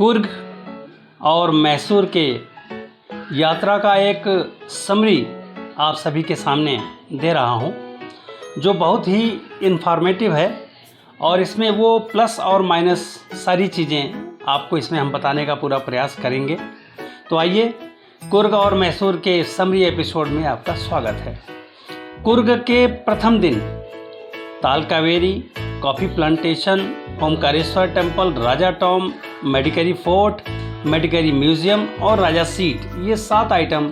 कुर्ग और मैसूर के यात्रा का एक समरी आप सभी के सामने दे रहा हूं, जो बहुत ही इन्फॉर्मेटिव है और इसमें वो प्लस और माइनस सारी चीज़ें आपको इसमें हम बताने का पूरा प्रयास करेंगे। तो आइए, कुर्ग और मैसूर के समरी एपिसोड में आपका स्वागत है। कुर्ग के प्रथम दिन Talakaveri, coffee plantation, Omkareshwar temple, Raja tomb, Madikeri fort, Madikeri museum और राजा सीट, ये 7 आइटम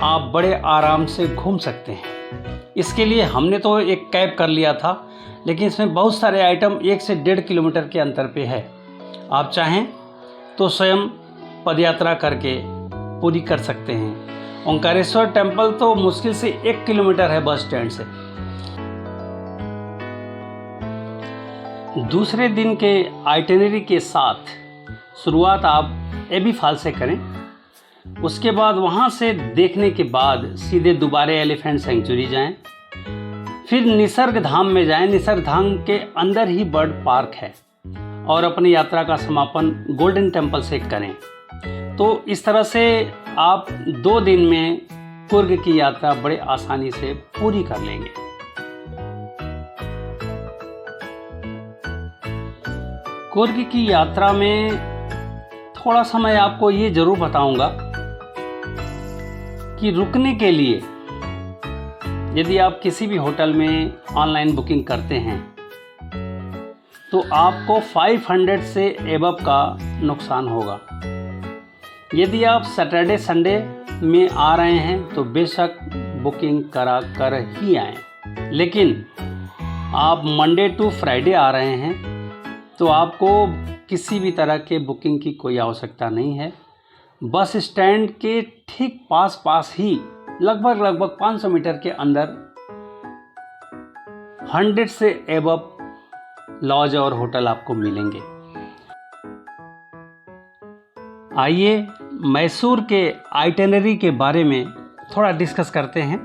आप बड़े आराम से घूम सकते हैं। इसके लिए हमने तो एक कैब कर लिया था, लेकिन इसमें बहुत सारे आइटम 1 से 1.5 किलोमीटर के अंतर पे है। आप चाहें तो स्वयं पदयात्रा करके पूरी कर सकते हैं। ओमकारेश्वर टेम्पल तो मुश्किल से 1 किलोमीटर है बस स्टैंड से। दूसरे दिन के आइटिनरी के साथ शुरुआत आप एबी फॉल से करें। उसके बाद वहाँ से देखने के बाद सीधे दोबारे एलिफेंट सेंचुरी जाएं, फिर निसर्ग धाम में जाएं। निसर्ग धाम के अंदर ही बर्ड पार्क है और अपनी यात्रा का समापन गोल्डन टेम्पल से करें। तो इस तरह से आप 2 दिन में कुर्ग की यात्रा बड़े आसानी से पूरी कर लेंगे। कुर्ग की यात्रा में थोड़ा सा मैं आपको ये ज़रूर बताऊंगा कि रुकने के लिए यदि आप किसी भी होटल में ऑनलाइन बुकिंग करते हैं तो आपको 500 से एबव का नुकसान होगा। यदि आप सैटरडे संडे में आ रहे हैं तो बेशक बुकिंग करा कर ही आएँ, लेकिन आप मंडे टू फ्राइडे आ रहे हैं तो आपको किसी भी तरह के बुकिंग की कोई आवश्यकता नहीं है। बस स्टैंड के ठीक पास ही लगभग 500 मीटर के अंदर 100 से एबव लॉज और होटल आपको मिलेंगे। आइए मैसूर के आइटिनरी के बारे में थोड़ा डिस्कस करते हैं।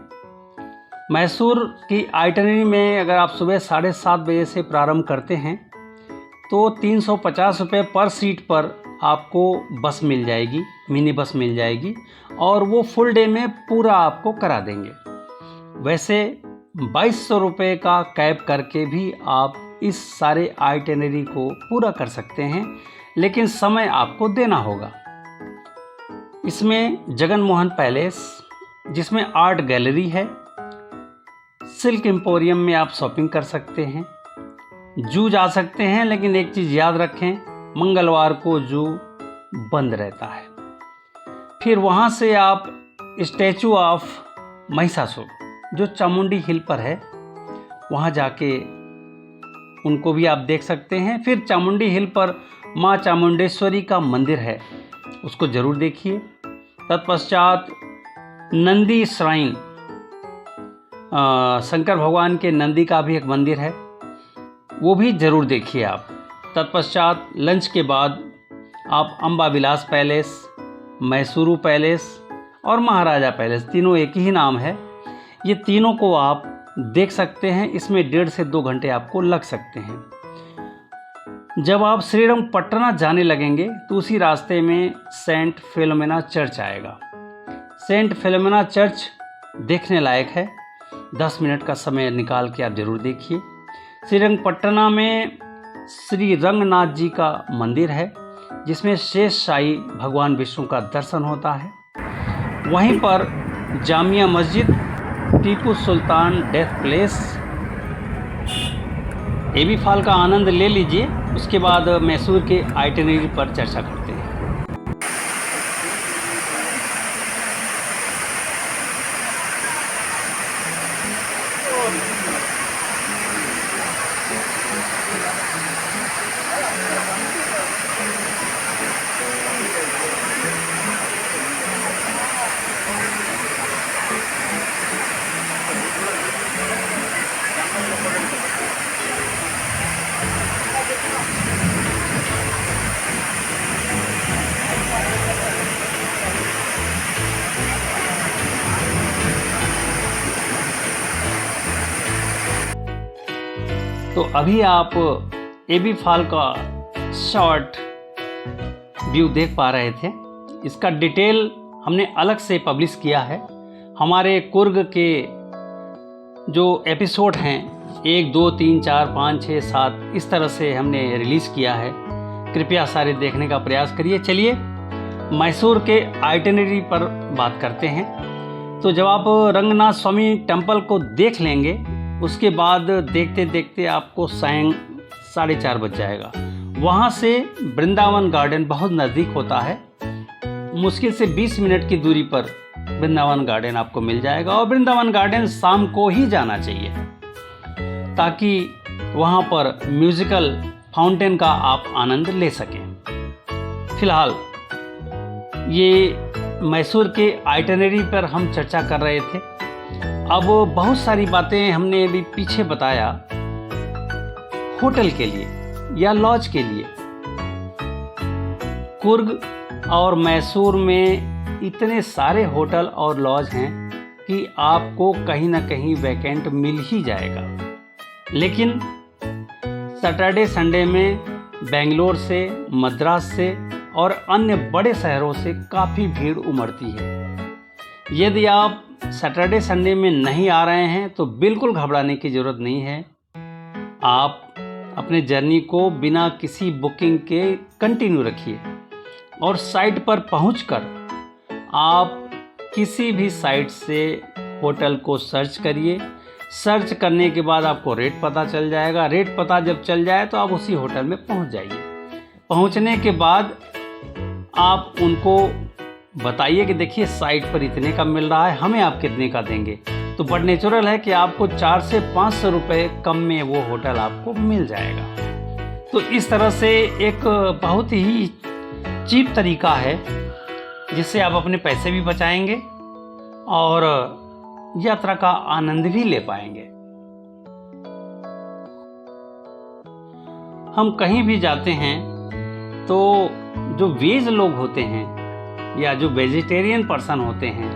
मैसूर की आइटिनरी में अगर आप सुबह 7:30 बजे से प्रारंभ करते हैं तो 350 रुपये पर सीट पर आपको बस मिल जाएगी, मिनी बस मिल जाएगी, और वो फुल डे में पूरा आपको करा देंगे। वैसे 2200 रुपये का कैब करके भी आप इस सारे आइटिनरी को पूरा कर सकते हैं, लेकिन समय आपको देना होगा। इसमें जगन मोहन पैलेस, जिसमें आर्ट गैलरी है, सिल्क एम्पोरियम में आप शॉपिंग कर सकते हैं, जू जा सकते हैं, लेकिन एक चीज़ याद रखें, मंगलवार को जू बंद रहता है। फिर वहाँ से आप स्टैचू ऑफ महिषासुर, जो चामुंडी हिल पर है, वहाँ जाके उनको भी आप देख सकते हैं। फिर चामुंडी हिल पर माँ चामुंडेश्वरी का मंदिर है, उसको ज़रूर देखिए। तत्पश्चात नंदी श्राइन, शंकर भगवान के नंदी का भी एक मंदिर है, वो भी ज़रूर देखिए आप। तत्पश्चात लंच के बाद आप अम्बा विलास पैलेस, मैसूरू पैलेस और महाराजा पैलेस, तीनों एक ही नाम है, ये तीनों को आप देख सकते हैं। इसमें 1.5 से 2 घंटे आपको लग सकते हैं। जब आप श्रीरंगपट्टना जाने लगेंगे तो उसी रास्ते में सेंट फिलोमेना चर्च आएगा। सेंट फिलोमेना चर्च देखने लायक है, 10 मिनट का समय निकाल के आप ज़रूर देखिए। श्रीरंगपट्टना में श्री रंगनाथ जी का मंदिर है, जिसमें शेष शाही भगवान विष्णु का दर्शन होता है। वहीं पर Jamia Masjid, Tipu Sultan death place, AB fall का आनंद ले लीजिए। उसके बाद मैसूर के आइटिनरी पर चर्चा करते हैं। तो अभी आप एबी फॉल का शॉर्ट व्यू देख पा रहे थे, इसका डिटेल हमने अलग से पब्लिश किया है। हमारे कुर्ग के जो एपिसोड हैं 1, 2, 3, 4, 5, 6, 7 इस तरह से हमने रिलीज़ किया है। कृपया सारे देखने का प्रयास करिए। चलिए मैसूर के आइटिनरी पर बात करते हैं। तो जब आप रंगनाथ स्वामी टेम्पल को देख लेंगे, उसके बाद देखते देखते आपको सायं 4:30 बज जाएगा। वहाँ से वृंदावन गार्डन बहुत नज़दीक होता है, मुश्किल से 20 मिनट की दूरी पर वृंदावन गार्डन आपको मिल जाएगा। और वृंदावन गार्डन शाम को ही जाना चाहिए ताकि वहाँ पर म्यूजिकल फाउंटेन का आप आनंद ले सकें। फिलहाल ये मैसूर के आइटिनरी पर हम चर्चा कर रहे थे। अब बहुत सारी बातें हमने अभी पीछे बताया होटल के लिए या लॉज के लिए। कुर्ग और मैसूर में इतने सारे होटल और लॉज हैं कि आपको कहीं ना कहीं वैकेंट मिल ही जाएगा। लेकिन सैटरडे संडे में बेंगलोर से, मद्रास से और अन्य बड़े शहरों से काफ़ी भीड़ उमड़ती है। यदि आप सैटरडे संडे में नहीं आ रहे हैं तो बिल्कुल घबराने की ज़रूरत नहीं है। आप अपने जर्नी को बिना किसी बुकिंग के कंटिन्यू रखिए और साइट पर पहुंचकर आप किसी भी साइट से होटल को सर्च करिए। सर्च करने के बाद आपको रेट पता चल जाएगा। रेट पता जब चल जाए तो आप उसी होटल में पहुंच जाइए। पहुंचने के बाद आप उनको बताइए कि देखिए साइट पर इतने का मिल रहा है, हमें आप कितने का देंगे। तो बड़ा नेचुरल है कि आपको 400 से 500 रुपये कम में वो होटल आपको मिल जाएगा। तो इस तरह से एक बहुत ही चीप तरीका है जिससे आप अपने पैसे भी बचाएंगे और यात्रा का आनंद भी ले पाएंगे। हम कहीं भी जाते हैं तो जो वेज लोग होते हैं या जो वेजिटेरियन पर्सन होते हैं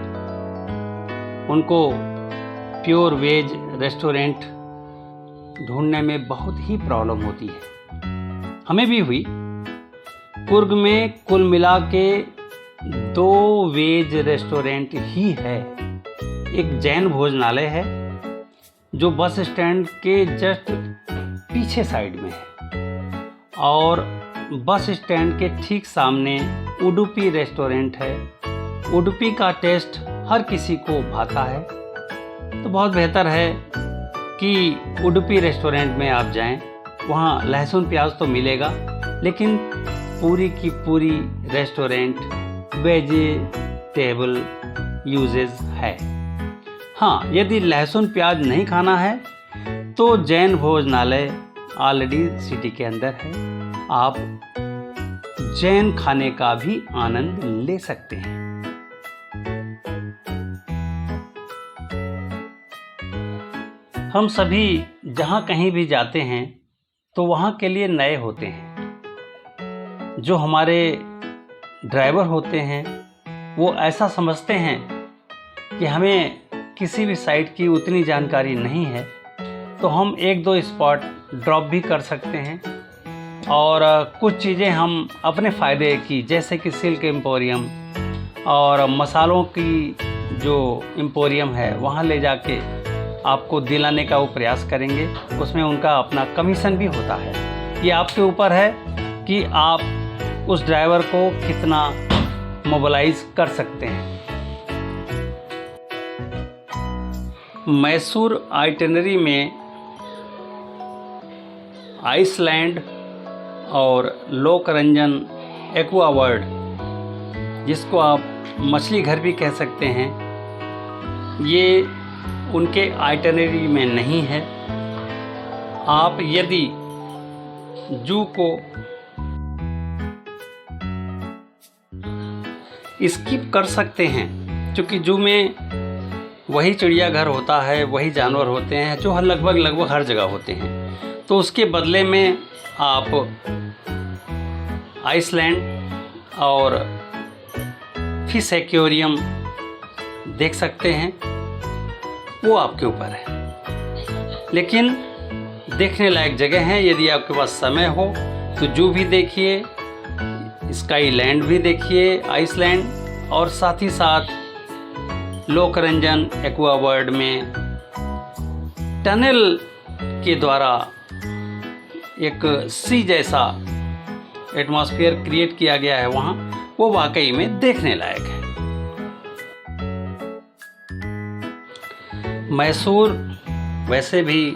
उनको प्योर वेज रेस्टोरेंट ढूंढने में बहुत ही प्रॉब्लम होती है। हमें भी हुई। कुर्ग में कुल मिला के 2 वेज रेस्टोरेंट ही है। एक जैन भोजनालय है जो बस स्टैंड के जस्ट पीछे साइड में है और बस स्टैंड के ठीक सामने उडुपी रेस्टोरेंट है। उडुपी का टेस्ट हर किसी को भाता है, तो बहुत बेहतर है कि उडुपी रेस्टोरेंट में आप जाएं। वहाँ लहसुन प्याज तो मिलेगा, लेकिन पूरी की पूरी रेस्टोरेंट वेजिटेबल यूजेस है। हाँ, यदि लहसुन प्याज नहीं खाना है तो जैन भोजनालय ऑलरेडी सिटी के अंदर है, आप जैन खाने का भी आनंद ले सकते हैं। हम सभी जहाँ कहीं भी जाते हैं तो वहाँ के लिए नए होते हैं। जो हमारे ड्राइवर होते हैं वो ऐसा समझते हैं कि हमें किसी भी साइट की उतनी जानकारी नहीं है, तो हम 1-2 स्पॉट ड्रॉप भी कर सकते हैं और कुछ चीज़ें हम अपने फ़ायदे की, जैसे कि सिल्क एम्पोरियम और मसालों की जो एम्पोरियम है वहाँ ले जाके आपको दिलाने का वो प्रयास करेंगे। उसमें उनका अपना कमीशन भी होता है। ये आपके ऊपर है कि आप उस ड्राइवर को कितना मोबिलाइज कर सकते हैं। मैसूर आइटिनरी में आइसलैंड और लोकरंजन एक्वा वर्ल्ड, जिसको आप मछली घर भी कह सकते हैं, ये उनके आइटिनरी में नहीं है। आप यदि जू को स्किप कर सकते हैं, क्योंकि जू में वही चिड़ियाघर होता है, वही जानवर होते हैं जो लगभग हर जगह होते हैं, तो उसके बदले में आप आइसलैंड और फिश एक्वेरियम देख सकते हैं, वो आपके ऊपर है। लेकिन देखने लायक जगह है। यदि आपके पास समय हो तो जू भी देखिए, स्काईलैंड भी देखिए, आइसलैंड, और साथ ही साथ लोकरंजन एक्वा वर्ल्ड में टनल के द्वारा एक सी जैसा एटमॉस्फेयर क्रिएट किया गया है वहाँ, वो वाकई में देखने लायक है। मैसूर वैसे भी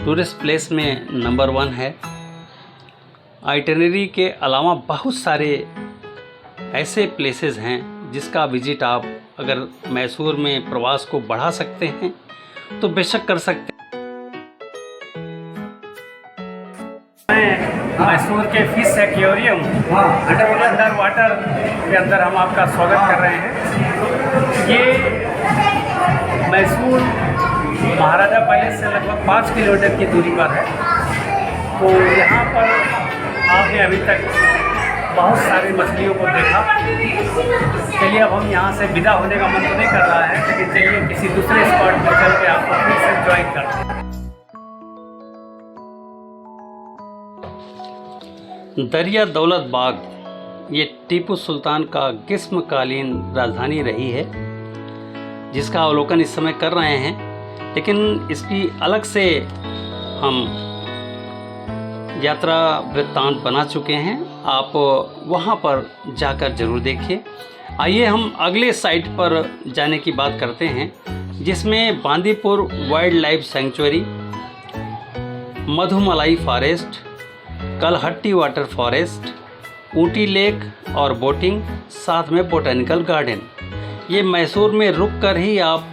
टूरिस्ट प्लेस में नंबर 1 है। आइटिनरी के अलावा बहुत सारे ऐसे प्लेसेस हैं जिसका विजिट आप अगर मैसूर में प्रवास को बढ़ा सकते हैं तो बेशक कर सकते हैं। मैसूर के फिश एक्वेरियम अंडर वाटर के अंदर हम आपका स्वागत कर रहे हैं। ये मैसूर महाराजा पैलेस से लगभग 5 किलोमीटर की दूरी पर है। तो यहाँ पर आपने अभी तक बहुत सारी मछलियों को देखा। चलिए अब हम यहाँ से विदा होने का मन तो नहीं कर रहा है, लेकिन चलिए किसी दूसरे स्पॉट पर चल के आपको फिर से ज्वाइन करते हैं। दरिया दौलत बाग ये टीपू सुल्तान का ग्रीष्मकालीन राजधानी रही है, जिसका अवलोकन इस समय कर रहे हैं, लेकिन इसकी अलग से हम यात्रा वृत्तांत बना चुके हैं। आप वहाँ पर जाकर ज़रूर देखिए। आइए हम अगले साइट पर जाने की बात करते हैं, जिसमें Bandipur wild life sanctuary, Mudumalai forest, Kalhatti water forest, Ooty lake और बोटिंग, साथ में बोटैनिकल गार्डन। ये मैसूर में रुक कर ही आप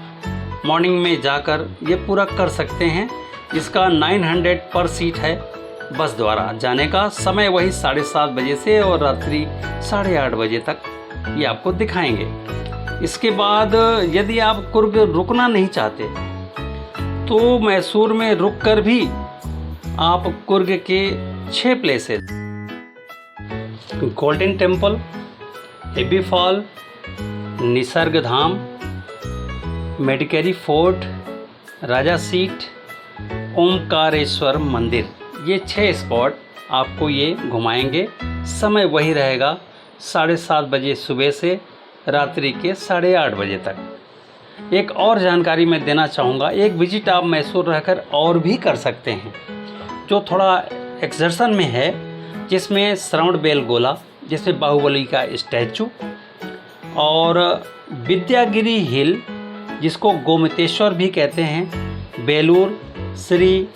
मॉर्निंग में जाकर ये पूरा कर सकते हैं। इसका 900 पर सीट है बस द्वारा। जाने का समय वही 7:30 बजे से और रात्रि 8:30 बजे तक ये आपको दिखाएंगे। इसके बाद यदि आप कुर्ग रुकना नहीं चाहते तो मैसूर में रुक कर भी आप कुर्ग के 6 places, golden temple, Abbey fall, Nisargadhama, Madikeri fort, Raja seat, Omkareshwar मंदिर, ये 6 स्पॉट आपको ये घुमाएंगे। समय वही रहेगा 7:30 बजे सुबह से रात्रि के 8:30 बजे तक। एक और जानकारी मैं देना चाहूँगा, एक विजिट आप मैसूर रहकर और भी कर सकते हैं जो थोड़ा एक्सर्शन में है, जिसमें श्रवण बेलगोला, जिसमें बाहुबली का स्टैचू, और विद्यागिरी हिल जिसको गोमतेश्वर भी कहते हैं, बेलूर श्री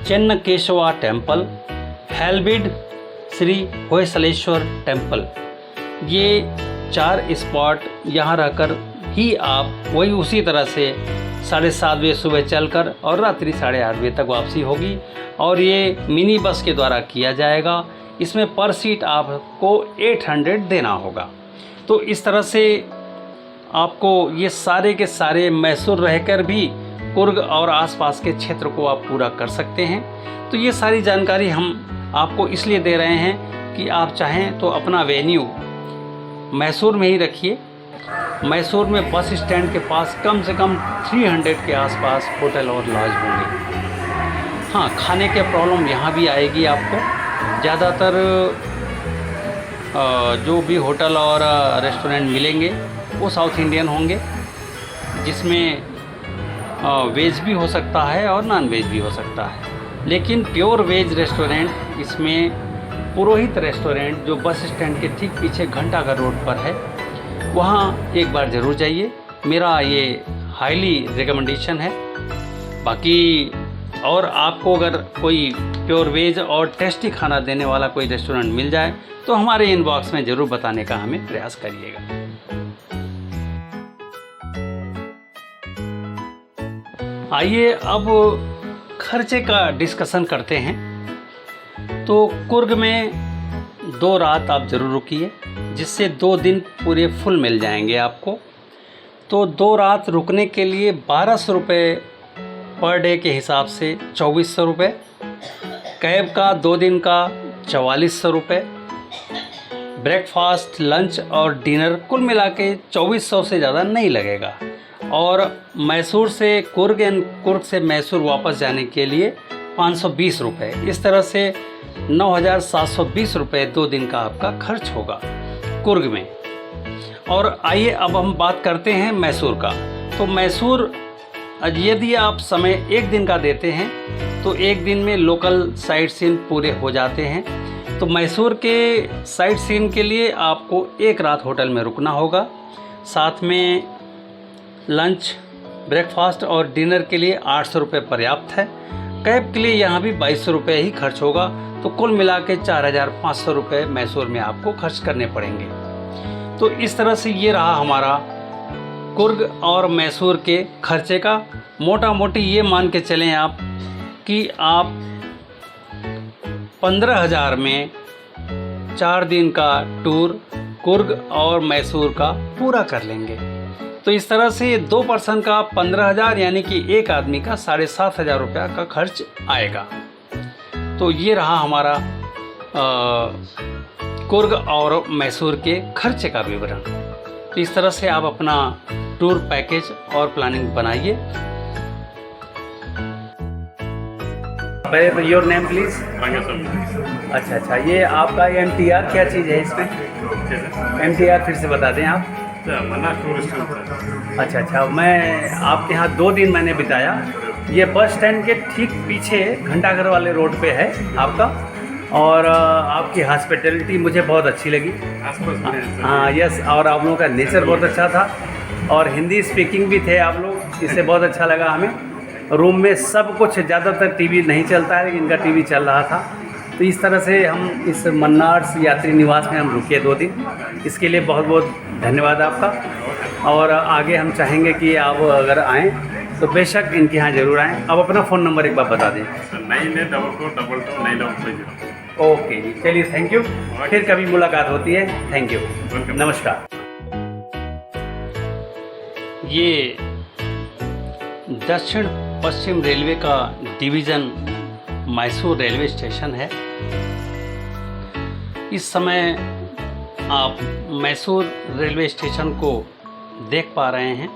चन्नकेशवा टेम्पल, हेलबिड श्री होयसलेश्वर टेम्पल, ये 4 स्पॉट यहाँ रहकर ही आप वही उसी तरह से 7:30 बजे सुबह चलकर और रात्रि 8:30 बजे तक वापसी होगी। और ये मिनी बस के द्वारा किया जाएगा। इसमें पर सीट आपको 800 देना होगा। तो इस तरह से आपको ये सारे के सारे मैसूर रहकर भी कुर्ग और आसपास के क्षेत्र को आप पूरा कर सकते हैं। तो ये सारी जानकारी हम आपको इसलिए दे रहे हैं कि आप चाहें तो अपना वेन्यू मैसूर में ही रखिए। मैसूर में बस स्टैंड के पास कम से कम 300 के आसपास होटल और लॉज होंगे। हाँ, खाने के प्रॉब्लम यहाँ भी आएगी आपको। ज़्यादातर जो भी होटल और रेस्टोरेंट मिलेंगे वो साउथ इंडियन होंगे, जिसमें वेज भी हो सकता है और नॉन वेज भी हो सकता है। लेकिन प्योर वेज रेस्टोरेंट इसमें पुरोहित रेस्टोरेंट, जो बस स्टैंड के ठीक पीछे घंटाघर रोड पर है, वहाँ एक बार ज़रूर जाइए। मेरा ये हाईली रिकमेंडेशन है। बाकी और आपको अगर कोई प्योर वेज और टेस्टी खाना देने वाला कोई रेस्टोरेंट मिल जाए तो हमारे इनबॉक्स में ज़रूर बताने का हमें प्रयास करिएगा। आइए अब खर्चे का डिस्कशन करते हैं। तो कुर्ग में 2 रात आप ज़रूर रुकिए, जिससे 2 दिन पूरे फुल मिल जाएंगे आपको। तो 2 रात रुकने के लिए 1200 रुपये पर डे के हिसाब से 2400 रुपये, कैब का 2 दिन का 4400 रुपये, ब्रेकफास्ट, लंच और डिनर कुल मिला के 2400 से ज़्यादा नहीं लगेगा। और मैसूर से कुर्ग एंड कुर्ग से मैसूर वापस जाने के लिए 520 रुपये। इस तरह से 9,720 रुपये 2 दिन का आपका खर्च होगा कुर्ग में। और आइए अब हम बात करते हैं मैसूर का। तो मैसूर यदि आप समय 1 दिन का देते हैं तो 1 दिन में लोकल साइट सीन पूरे हो जाते हैं। तो मैसूर के साइट सीन के लिए आपको 1 रात होटल में रुकना होगा, साथ में लंच, ब्रेकफास्ट और डिनर के लिए 800 रुपये पर्याप्त है। कैब के लिए यहाँ भी 2200 रुपये ही खर्च होगा। तो कुल मिला के 4,500 रुपये मैसूर में आपको खर्च करने पड़ेंगे। तो इस तरह से ये रहा हमारा कुर्ग और मैसूर के खर्चे का। मोटा मोटी ये मान के चलें आप कि आप 15,000 में 4 दिन का टूर कुर्ग और मैसूर का पूरा कर लेंगे। तो इस तरह से 2 पर्सन का 15,000 यानी कि एक आदमी का 7,500 रुपया का खर्च आएगा। तो ये रहा हमारा कुर्ग और मैसूर के खर्चे का विवरण। तो इस तरह से आप अपना टूर पैकेज और प्लानिंग बनाइए। Your name please. अच्छा, ये आपका MTR क्या चीज़ है इसमें? MTR फिर से बता दें आप। अच्छा, मैं आपके यहाँ 2 दिन मैंने बिताया। ये बस स्टैंड के ठीक पीछे घंटाघर वाले रोड पे है आपका, और आपकी हॉस्पिटैलिटी मुझे बहुत अच्छी लगी। हाँ, यस, और आप लोगों का नेचर बहुत अच्छा था और हिंदी स्पीकिंग भी थे आप लोग, इससे बहुत अच्छा लगा हमें। रूम में सब कुछ, ज़्यादातर टीवी नहीं चलता है लेकिन इनका टीवी चल रहा था। तो इस तरह से हम इस मन्नार्स यात्री निवास में हम रुके 2 दिन। इसके लिए बहुत बहुत धन्यवाद आपका। और आगे हम चाहेंगे कि आप अगर आएँ तो बेशक इनके यहाँ ज़रूर आएँ। अब अपना फ़ोन नंबर एक बार बता दें। 9844229922। ओके जी, चलिए, थैंक यू। फिर कभी मुलाकात होती है। थैंक यू, नमस्कार। ये दक्षिण पश्चिम रेलवे का डिवीज़न मैसूर रेलवे स्टेशन है। इस समय आप मैसूर रेलवे स्टेशन को देख पा रहे हैं।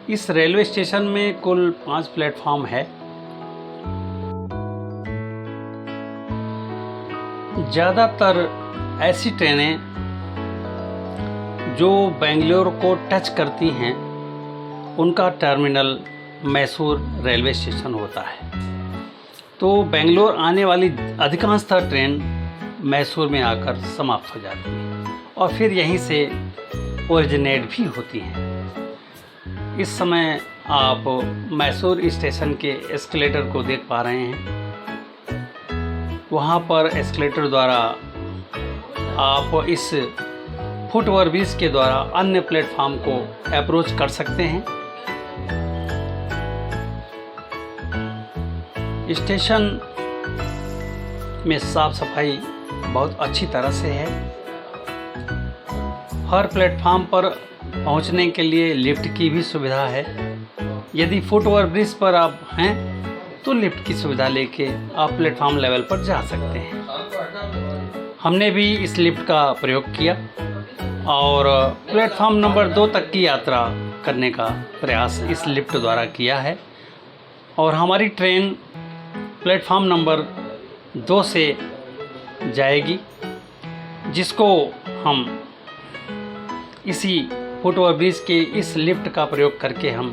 इस रेलवे स्टेशन में कुल 5 प्लेटफॉर्म है। ज़्यादातर ऐसी ट्रेनें जो बेंगलोर को टच करती हैं उनका टर्मिनल मैसूर रेलवे स्टेशन होता है। तो बेंगलोर आने वाली अधिकांशतः ट्रेन मैसूर में आकर समाप्त हो जाती है और फिर यहीं से ओरिजिनेट भी होती हैं। इस समय आप मैसूर स्टेशन के एस्केलेटर को देख पा रहे हैं। वहाँ पर एस्केलेटर द्वारा आप इस फुट ओवरब्रिज के द्वारा अन्य प्लेटफॉर्म को अप्रोच कर सकते हैं। स्टेशन में साफ सफाई बहुत अच्छी तरह से है। हर प्लेटफॉर्म पर पहुंचने के लिए लिफ्ट की भी सुविधा है। यदि फुट ओवरब्रिज पर आप हैं तो लिफ्ट की सुविधा लेके आप प्लेटफॉर्म लेवल पर जा सकते हैं। हमने भी इस लिफ्ट का प्रयोग किया और प्लेटफॉर्म नंबर 2 तक की यात्रा करने का प्रयास इस लिफ्ट द्वारा किया है। और हमारी ट्रेन प्लेटफॉर्म नंबर 2 से जाएगी, जिसको हम इसी फुट ओवरब्रिज के इस लिफ्ट का प्रयोग करके हम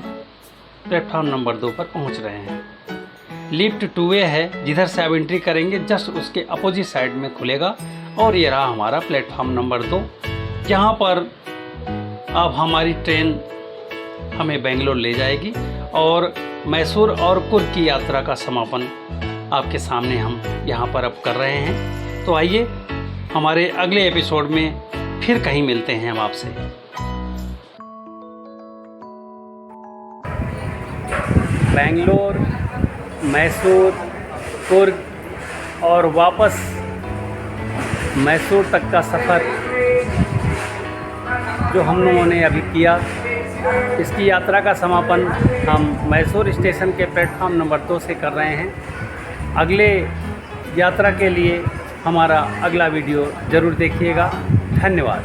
प्लेटफॉर्म नंबर 2 पर पहुंच रहे हैं। लिफ्ट 2 वे है, जिधर से आप एंट्री करेंगे जस्ट उसके अपोजिट साइड में खुलेगा। और ये रहा हमारा प्लेटफॉर्म नंबर 2, जहाँ पर अब हमारी ट्रेन हमें बेंगलोर ले जाएगी और मैसूर और कुर्ग की यात्रा का समापन आपके सामने हम यहाँ पर अब कर रहे हैं। तो आइए हमारे अगले एपिसोड में फिर कहीं मिलते हैं हम आपसे। बेंगलोर, मैसूर, कुर्ग और वापस मैसूर तक का सफ़र जो हम लोगों ने अभी किया, इसकी यात्रा का समापन हम मैसूर स्टेशन के प्लेटफॉर्म नंबर 2 से कर रहे हैं। अगले यात्रा के लिए हमारा अगला वीडियो ज़रूर देखिएगा। धन्यवाद।